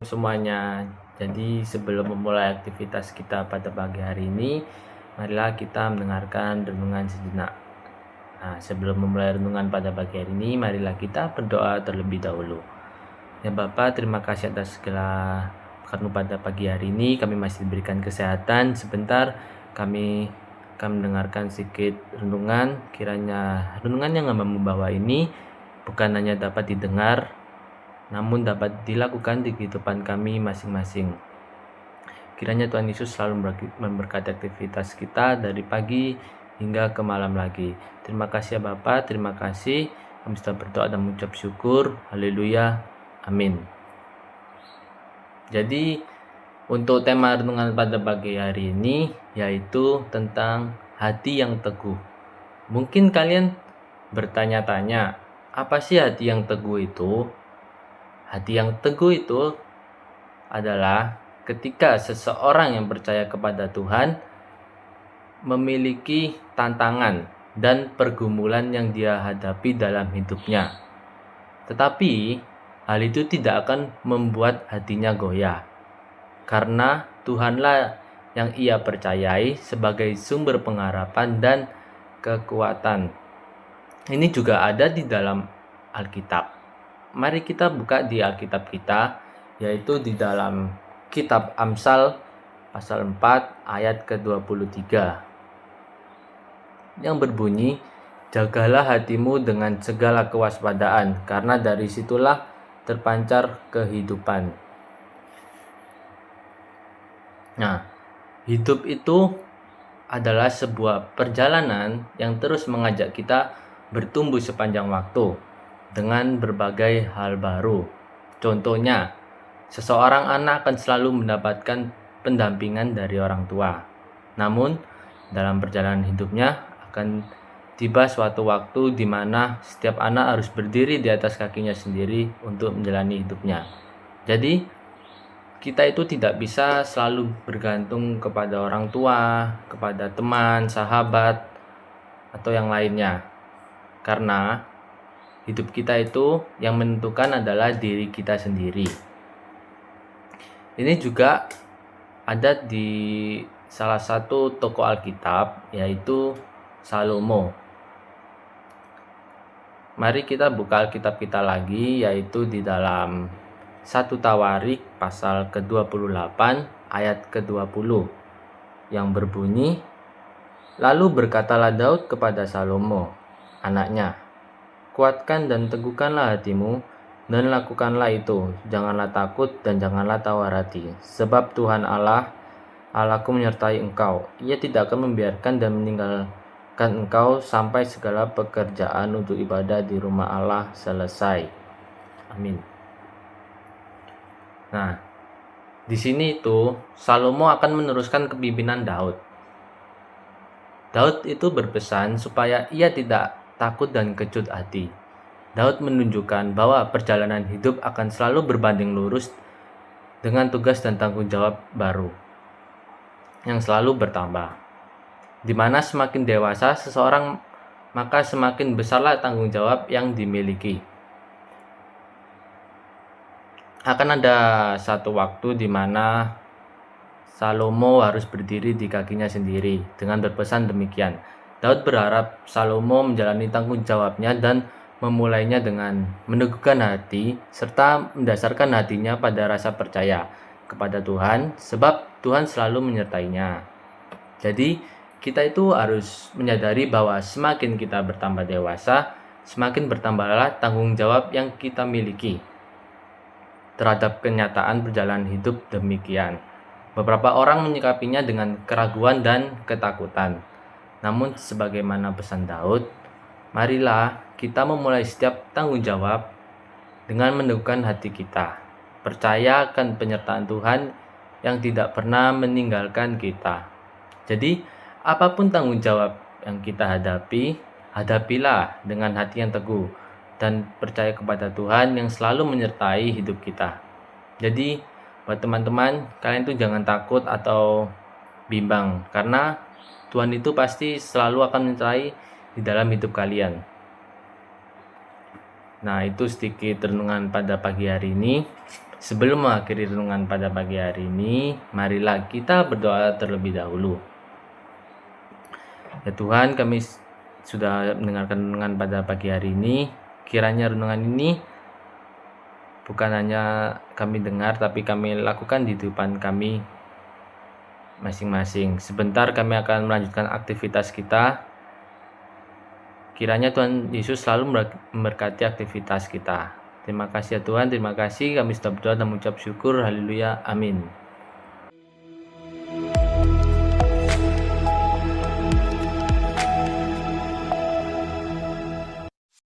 Semuanya. Jadi sebelum memulai aktivitas kita pada pagi hari ini, marilah kita mendengarkan renungan sejenak. Nah, sebelum memulai renungan pada pagi hari ini, marilah kita berdoa terlebih dahulu. Ya Bapa, terima kasih atas segala karena pada pagi hari ini kami masih diberikan kesehatan. Sebentar kami akan mendengarkan sedikit renungan. Kiranya renungan yang membawa ini bukan hanya dapat didengar, namun dapat dilakukan di kehidupan kami masing-masing. Kiranya Tuhan Yesus selalu memberkati aktivitas kita dari pagi hingga ke malam lagi. Terima kasih ya Bapa, terima kasih. Kami sudah berdoa dan mengucap syukur. Haleluya. Amin. Jadi untuk tema renungan pada pagi hari ini yaitu tentang hati yang teguh. Mungkin kalian bertanya-tanya, apa sih hati yang teguh itu? Hati yang teguh itu adalah ketika seseorang yang percaya kepada Tuhan memiliki tantangan dan pergumulan yang dia hadapi dalam hidupnya. Tetapi hal itu tidak akan membuat hatinya goyah, karena Tuhanlah yang ia percayai sebagai sumber pengharapan dan kekuatan. Ini juga ada di dalam Alkitab. Mari kita buka di Alkitab kita, yaitu di dalam kitab Amsal pasal 4 ayat ke-23 yang berbunyi, "Jagalah hatimu dengan segala kewaspadaan, karena dari situlah terpancar kehidupan." Nah, hidup itu adalah sebuah perjalanan yang terus mengajak kita bertumbuh sepanjang waktu dengan berbagai hal baru. Contohnya, seseorang anak akan selalu mendapatkan pendampingan dari orang tua. Namun, dalam perjalanan hidupnya akan tiba suatu waktu di mana setiap anak harus berdiri di atas kakinya sendiri untuk menjalani hidupnya. Jadi, kita itu tidak bisa selalu bergantung kepada orang tua, kepada teman, sahabat, atau yang lainnya. Karena hidup kita itu yang menentukan adalah diri kita sendiri. Ini juga ada di salah satu tokoh Alkitab, yaitu Salomo. Mari kita buka Alkitab kita lagi, yaitu di dalam 1 Tawarik pasal ke-28 ayat ke-20 yang berbunyi, "Lalu berkatalah Daud kepada Salomo, anaknya, kuatkan dan teguhkanlah hatimu, dan lakukanlah itu. Janganlah takut dan janganlah tawar hati. Sebab Tuhan Allahku menyertai engkau. Ia tidak akan membiarkan dan meninggalkan engkau sampai segala pekerjaan untuk ibadah di rumah Allah selesai." Amin. Nah, di sini itu Salomo akan meneruskan kepemimpinan Daud. Daud itu berpesan supaya ia tidak takut dan kecut hati. Daud menunjukkan bahwa perjalanan hidup akan selalu berbanding lurus dengan tugas dan tanggung jawab baru yang selalu bertambah. Di mana semakin dewasa seseorang, maka semakin besarlah tanggung jawab yang dimiliki. Akan ada satu waktu di mana Salomo harus berdiri di kakinya sendiri dengan berpesan demikian. Daud berharap Salomo menjalani tanggung jawabnya dan memulainya dengan meneguhkan hati serta mendasarkan hatinya pada rasa percaya kepada Tuhan, sebab Tuhan selalu menyertainya. Jadi kita itu harus menyadari bahwa semakin kita bertambah dewasa, semakin bertambahlah tanggung jawab yang kita miliki terhadap kenyataan perjalanan hidup demikian. Beberapa orang menyikapinya dengan keraguan dan ketakutan. Namun sebagaimana pesan Daud, marilah kita memulai setiap tanggung jawab dengan meneguhkan hati kita. Percaya akan penyertaan Tuhan yang tidak pernah meninggalkan kita. Jadi, apapun tanggung jawab yang kita hadapi, hadapilah dengan hati yang teguh dan percaya kepada Tuhan yang selalu menyertai hidup kita. Jadi buat teman-teman, kalian tuh jangan takut atau bimbang, karena Tuhan itu pasti selalu akan menyertai di dalam hidup kalian. Nah, itu sedikit renungan pada pagi hari ini. Sebelum mengakhiri renungan pada pagi hari ini, marilah kita berdoa terlebih dahulu. Ya Tuhan, kami sudah mendengarkan renungan pada pagi hari ini. Kiranya renungan ini bukan hanya kami dengar, tapi kami lakukan di kehidupan kami masing-masing. Sebentar kami akan melanjutkan aktivitas kita. Kiranya Tuhan Yesus selalu memberkati aktivitas kita. Terima kasih ya Tuhan, terima kasih. Kami sudah berdoa dan mengucap syukur. Haleluya. Amin.